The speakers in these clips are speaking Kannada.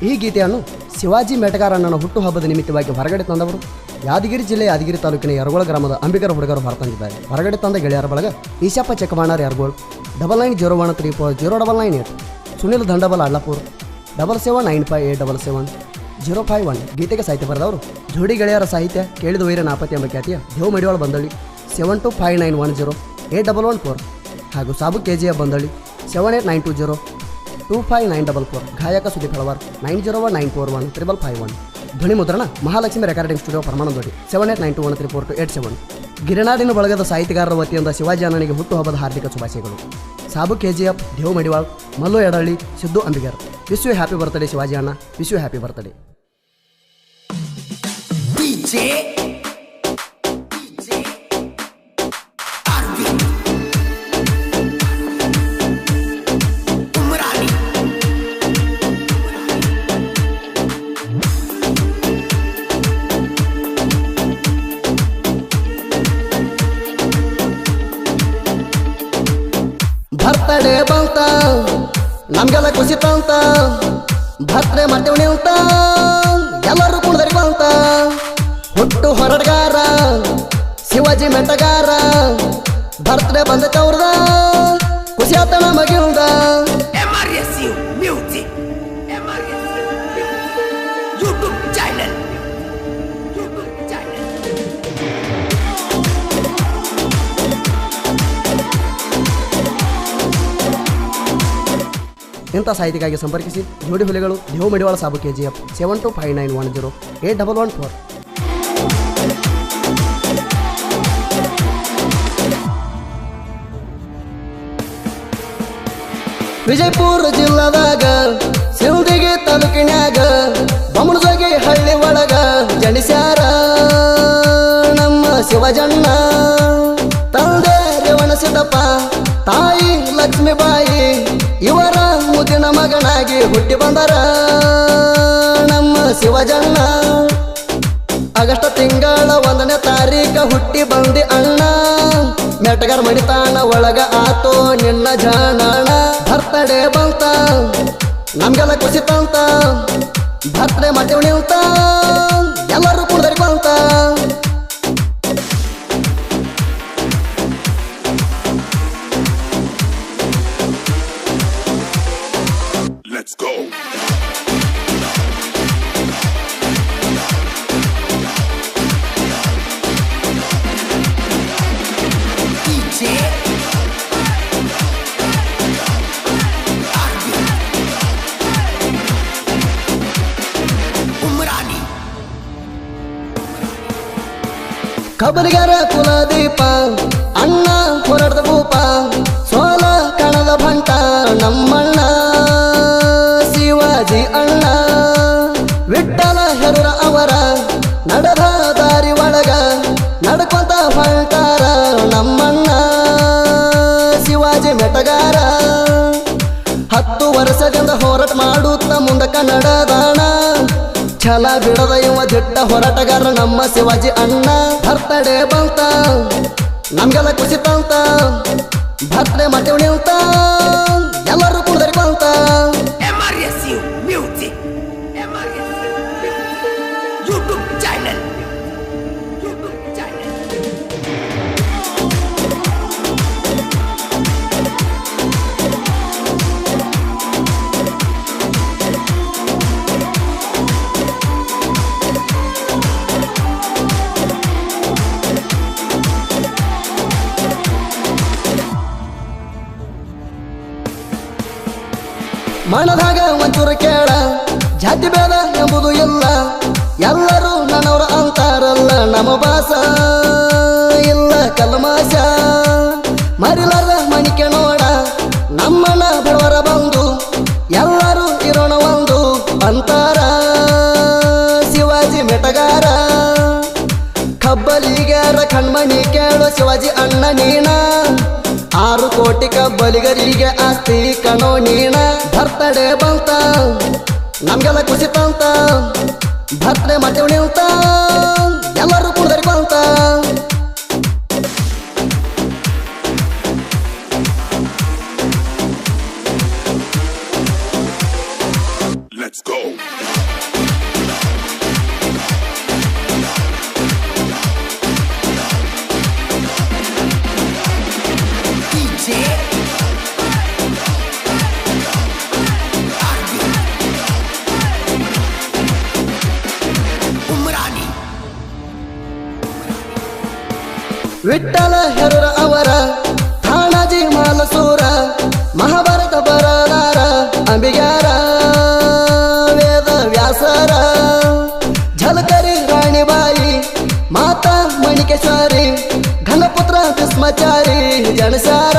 ಈ ಗೀತೆಯನ್ನು ಶಿವಾಜಿ ಮೇಟಗಾರಣ್ಣನ ಹುಟ್ಟುಹಬ್ಬದ ನಿಮಿತ್ತವಾಗಿ ಹೊರಗಡೆ ತಂದವರು ಯಾದಗಿರಿ ಜಿಲ್ಲೆ ಯಾದಗಿರಿ ತಾಲೂಕಿನ ಯರಗೋಳ ಗ್ರಾಮದ ಅಂಬಿಗರ ಹುಡುಗರು ಹೊರತಂದಿದ್ದಾರೆ. ಹೊರಗಡೆ ತಂದ ಗೆಳೆಯರ ಬಳಗ ಈಶಪ್ಪ ಚೆಕ್ಕಮಾಣಾರ್ ಯರಗೋಳ್ 9901340998 ಸುನಿಲ್ ದಂಡಬಲ್ ಅಳ್ಳಪುರ್ 7795877051. ಗೀತೆಗೆ ಸಾಹಿತ್ಯ ಬರೆದವರು ಜೋಡಿ ಗೆಳೆಯರ ಸಾಹಿತ್ಯ ಕೇಳಿದ ವೈರ ನಾಪತಿ ಎಂಬ ಖ್ಯಾತಿಯ ದೇವ್ ಮಡಿವಾಳ ಬಂದಳ್ಳಿ 7259108114 ಹಾಗೂ ಸಾಬು KGF ಬಂದಳ್ಳಿ 7892025944. ಗಾಯಕ ಸುದೀಪ್ ಹಳವಾರ್ 9019415551. ಧ್ವನಿ ಮುದ್ರಣ ಮಹಾಲಕ್ಷ್ಮಿ ರೆಕಾರ್ಡಿಂಗ್ ಸ್ಟುಡಿಯೋ ಪರಮಾನಂದೋಡಿ 7892134287. ಗಿರಿನಾಡಿನ ಬಳಗದ ಸಾಹಿತ್ಯಗಾರರ ವತಿಯಿಂದ ಶಿವಾಜಿ ಅಣ್ಣನಿಗೆ ಹುಟ್ಟುಹಬ್ಬದ ಹಾರ್ದಿಕ ಶುಭಾಶಯಗಳು. Sabu KGF, Dev Madiwal, Mallu Edalli, Siddu Ambigar. Wish you happy birthday Shivaji ಅಣ್ಣ, wish you happy birthday. Birthday ಬಂತ ನಮ್ಗೆಲ್ಲ ಖುಷಿ ತಂತ, ಭರ್ತ್ಡೇ ಮಾಡ್ತೇವೆ ನಿಂತ ಎಲ್ಲರೂ ಕುಣಿದರಿ ಬಂತ. ಹುಟ್ಟು ಹೊರಡ್ಗಾರ ಶಿವಾಜಿ ಮೆಟ್ಟಗಾರ, ಬರ್ತಡೇ ಬಂದೈತೆ ಅವ್ರದ ಖುಷಿ ಆತ ನಮಗಿಲ್ದ. ಇಂಥ ಸಾಹಿತ್ಯಕ್ಕಾಗಿ ಸಂಪರ್ಕಿಸಿ ಜೋಡಿ ಹುಲಿಗಳು ದೇವ್ ಮಡಿವಾಳ ಸಾಬು KGF 7259108114. ವಿಜಯಪುರ ಜಿಲ್ಲಾದಾಗ ಸಿಂದಗಿ ತಾಲೂಕಿನ್ಯಾಗ ಬಮಣಜೋಗಿ ಹಳ್ಳಿ ಒಳಗ ಜನಿಸ್ಯಾರ ನಮ್ಮ ಶಿವಜಣ್ಣ. ತಂದೆ ರೇವಣ ಸಿದ್ದಪ್ಪ, ತಾಯಿ ಲಕ್ಷ್ಮೀಬಾಯಿ, ಇವರ ಮುದಿನ ಮಗನಾಗಿ ಹುಟ್ಟಿ ಬಂದರ ನಮ್ಮ ಶಿವಜಣ್ಣ. ಆಗಸ್ಟ್ ತಿಂಗಳ 1ನೇ ತಾರೀಖ ಹುಟ್ಟಿ ಬಂದಿ ಅಣ್ಣ. ಮೆಟಗರ್ ಮಡಿತಾಣ ಒಳಗ ಆತೋ ನಿನ್ನ ಜಾಣಾಣ. ಬರ್ತಡೇ ಬಂತ ನಮ್ಗೆಲ್ಲ ಖುಷಿ ತಂತ, ಬರ್ತಡೇ ಮಾಡ್ತೇವೆ ನಿಂತ ಎಲ್ಲರೂ ಕುಡ್ದರಿ ಬಂತ. Let's go. DJ Umrani ಕಬಲಿಗರ ಕುಲದೀಪ ಅಣ್ಣ ಹೊರಡ್ದ ಭೂಪ, ಸೋಲ ಕಣದ ಭಂಟ ನಮ್ಮಣ್ಣ ಶಿವಾಜಿ ಅಣ್ಣ. ವಿಠ್ಠಲ ಹೆರುರ ಅವರ ನಡೆದ ದಾರಿ ಒಳಗ ನಡ್ಕೊಂತ ಹೊಂಟಾರ ನಮ್ಮಣ್ಣ ಶಿವಾಜಿ ಮೆಟಗಾರ. 10 ವರ್ಷದಿಂದ ಹೋರಾಟ ಮಾಡುತ್ತ ಮುಂದಕ್ಕ ನಡೆದಾಣ. ಛಲ ಬಿಡದ ಇವ ದಿಟ್ಟ ಹೋರಾಟಗಾರ ನಮ್ಮ ಶಿವಾಜಿ ಅಣ್ಣ. ಬರ್ತಡೇ ಬಂತ ನಮ್ಗೆಲ್ಲ ಖುಷಿ ತಂತ, ಬರ್ತಡೇ ಮಾಡ್ತೇವೆ ನಿಂತ ಎಲ್ಲರೂ ಕುಡ್ದರಿ ಬಂತ. ಮನದಾಗ ಒಂಚೂರು ಕೇಳ, ಜಾತಿ ಭೇದ ಎಂಬುದು ಇಲ್ಲ, ಎಲ್ಲರೂ ನನ್ನವ್ರ ಅಂತಾರಲ್ಲ. ನಮ್ಮ ಬಾಸ ಇಲ್ಲ ಕಲ್ಮಾಸ, ಮರಿಲಾರ ಮಣಿಕೆ ನೋಡ ನಮ್ಮನ ಬಡವರ ಬಂದು ಎಲ್ಲರೂ ಇರೋಣ ಒಂದು ಅಂತಾರ ಶಿವಾಜಿ ಮೆಟಗಾರ. ಕಬ್ಬಲಿಗಾರ ಕಣ್ಮಣಿ ಕೇಳೋ ಶಿವಾಜಿ ಅಣ್ಣ ನೀನ, 6 ಕೋಟಿ ಕಬ್ಬಲಿಗರಿಗೆ ಆಸ್ತಿ ಕಣೋ ನೀನ. ಬರ್ತಡೇ ಬಂತ ನಮ್ಗೆಲ್ಲ ಖುಷಿ ತಂತ, ಬರ್ತಡೇ ಮಾಡ್ತೇವೆ ನಿಂತ ಎಲ್ಲರೂ ಕುಡ್ದರಿ ಬಂತ. Let's go. ವಿಠ್ಠಲ ಹೆರೂರ ಅವರ ಥಾಣಾಜಿ ಮಾಲಸೂರ ಮಹಾಭಾರತ ಬರದಾರ ಅಂಬಿಗ್ಯಾರ ವೇದ ವ್ಯಾಸರ ಝಲಕರಿ ರಾಣಿಬಾಯಿ ಮಾತಾ ಮಣಿಕೇಶ್ವರಿ ಘನಪುತ್ರ ಭೀಷ್ಮಾಚಾರಿ ಜನಿಸಾರ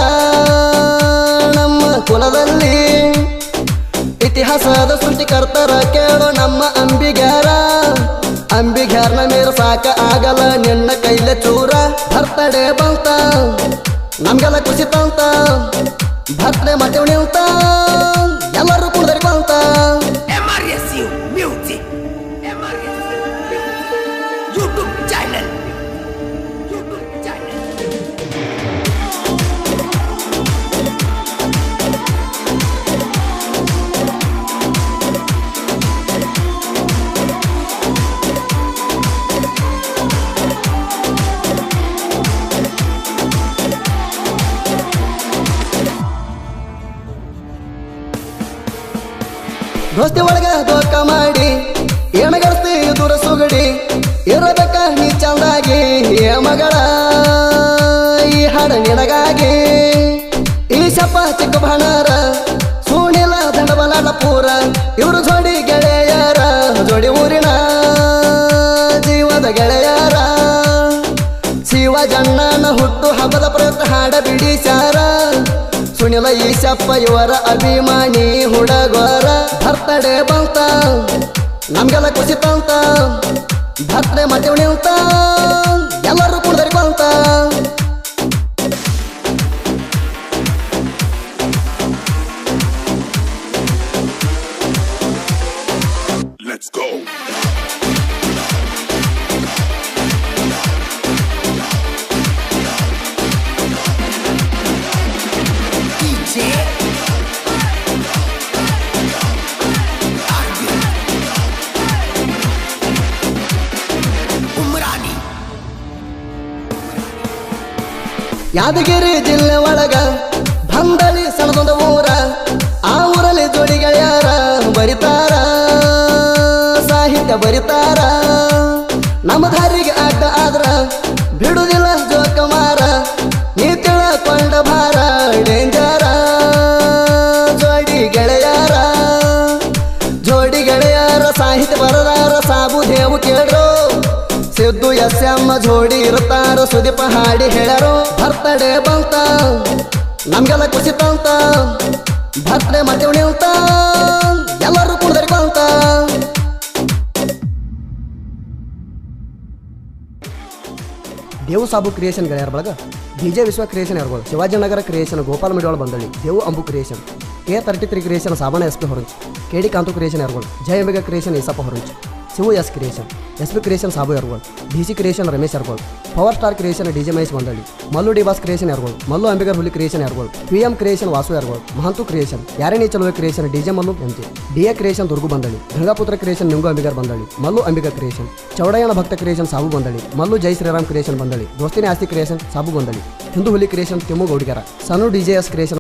ನಮ್ಮ ಕುಲದಲ್ಲಿ ಇತಿಹಾಸದ ಸೃಷ್ಟಿಕರ್ತರ ಕೇಳೋ ನಮ್ಮ ಅಂಬಿಗ್ಯಾರ ಅಂಬಿಗ್ಯಾರ್ನ ಮೇರು ಸಾಕ ಆಗಲ್ಲ ನಿನ್ನ ಕೈಲೆ ಚೂರ ಬರ್ತಡೆ ಬಂತ ನಮ್ಗೆಲ್ಲ ಖುಷಿ ತಂತ ಬರ್ತಡೆ ಮತ್ತೆ ನಿಂತ ಎಲ್ಲರೂ ಕುಂದರಿ ಬಂತ MRSU Music. MRSU Music. YouTube channel. YouTube channel. ದೋಸ್ತಿ ಒಳಗ ದೋಖ ಮಾಡಿ ಏನಗರ್ತಿ ದೂರ ಸುಗಡಿ ಇರಬೇಕ ನೀ ಚಂದಾಗಿ ಏ ಮಗಳ ಈ ಹಾಡ ನಿನಗಾಗಿ ಈ ಶಪ ಚಿಕ್ಕ ಭಾಣಾರ ಸೂಣಿಲ ದಂಡಬಲಾಟ ಪೂರ ಇವರು ಜೋಡಿ ಗೆಳೆಯರ ಜೋಡಿ ಊರಿನ ಜೀವದ ಗೆಳೆಯರ ಶಿವ ಜಣ್ಣನ ಹುಟ್ಟು ಹಬ್ಬದ ಪ್ರಯತ್ನ ಹಾಡ ಬಿಡಿಸ್ಯಾರ ಸುನಿಲ ಈಶಪ್ಪ ಇವರ ಅಭಿಮಾನಿ ಹುಡುಗರ ಬರ್ತಡೆ ಬಂತ ನಮ್ಗೆಲ್ಲ ಖುಷಿ ತಂತ ಬರ್ತಡೆ ಮತ್ತೆ ನಿಂತ ಎಲ್ಲರೂ ಕುಂದರಿ ಬಂತ Let's go. DJ Arvind Umrani. Yadgir ಜಿಲ್ಲೆ ಒಳಗ ಬಂದಳಿ ಸಣದೊಂದ ಊರ ಆ ಊರಲ್ಲಿ ಜೋಡಿ ಗೆಳೆಯರ ಬರಿತಾರ ಸಾಹಿತ್ಯ ಬರಿತಾರ ನಮ್ಮ ದಾರಿಗೆ ಅಡ್ಡ ಆದ್ರ ಬಿಡುದಿಲ್ಲ ಜೋಕಮಾರ ನೀ ತಿಳ್ಕೊಂಡ ಭಾರ ಡೇಂಜರ ಜೋಡಿ ಗೆಳೆಯರ ಸಾಹಿತ್ಯ ಬರದಾರ ಸಾಬು ದೇವು ಕೇಳ್ರು ಸಿದ್ದು ಎಸ್ಎಮ್ಮ ಜೋಡಿ ಇರ್ತಾರ ಸುದೀಪ ಹಾಡಿ ಹೇಳ್ಯಾರೋ ಬರ್ತಡೆ ಬಂತ ನಮ್ಗೆಲ್ಲ ಖುಷಿ ತಂತ ಬರ್ತಡೆ ಮತ್ತೆ ನಿಂತ ಎಲ್ಲರೂ ಕುಂದರಿ ಬಂತ ದೇವು ಸಾಬು ಕ್ರಿಯೇಷನ್ ಗೆಳೆಯರ ಬಳಗ ಡಿಜೆ ವಿಶ್ವ ಕ್ರಿಯೇಷನ್ ಇರ್ಬೋದು Shivajinagar creation Gopala Midola Bandali Devu Ambu creation K33 creation Sabana SP Horanch KD Kantu creation ಇರ್ಬೋದು Jaya Ambiga creation Isappa Horanch Shivu S creation SP creation Sabu ಇರ್ಬೋದು DC ಕ್ರಿಯೇಷನ್ ರಮೇಶ್ ಇರ್ಬೋದು power star creation DJ Mahesh Bandali Mallu D boss creation ಇರ್ಬೋದು ಮಲ್ಲು ಅಂಬಿಗರ್ ಹುಲಿ ಕ್ರಿಯೇಷನ್ ಇರ್ಬೋದು PM ಕ್ರಿಯೇಷನ್ ವಾಸು ಇರ್ಬೋದು ಮಹಂತು ಕ್ರಿಯೇಷನ್ ಯಾರೇನೇ ಚಲುವೆ creation DJ Mallu MJ DA creation Durgu Bandali Gangaputra creation Ningu Ambigar Bandali Mallu Ambiga creation ಚೌಡಯ್ಯನ ಭಕ್ತ ಕ್ರಿಯೇಷನ್ ಸಾಬು ಬಂದಳಿ ಮಲ್ಲು ಜೈ ಶ್ರೀರಾಮ್ ಕ್ರಿಯೇಷನ್ ಬಂದಳಿ ದೋಸ್ತಿನಿ ಆಸ್ತಿ ಕ್ರಿಯೇಷನ್ ಸಾಬು ಬಂದಳಿ ಹಿಂದೂ ಹುಲಿ ಕ್ರಿಯೇಷನ್ ತಿಮ್ಮು ಗೌಡಿಗರ ಸನು DJS ಕ್ರಿಯೇಷನ್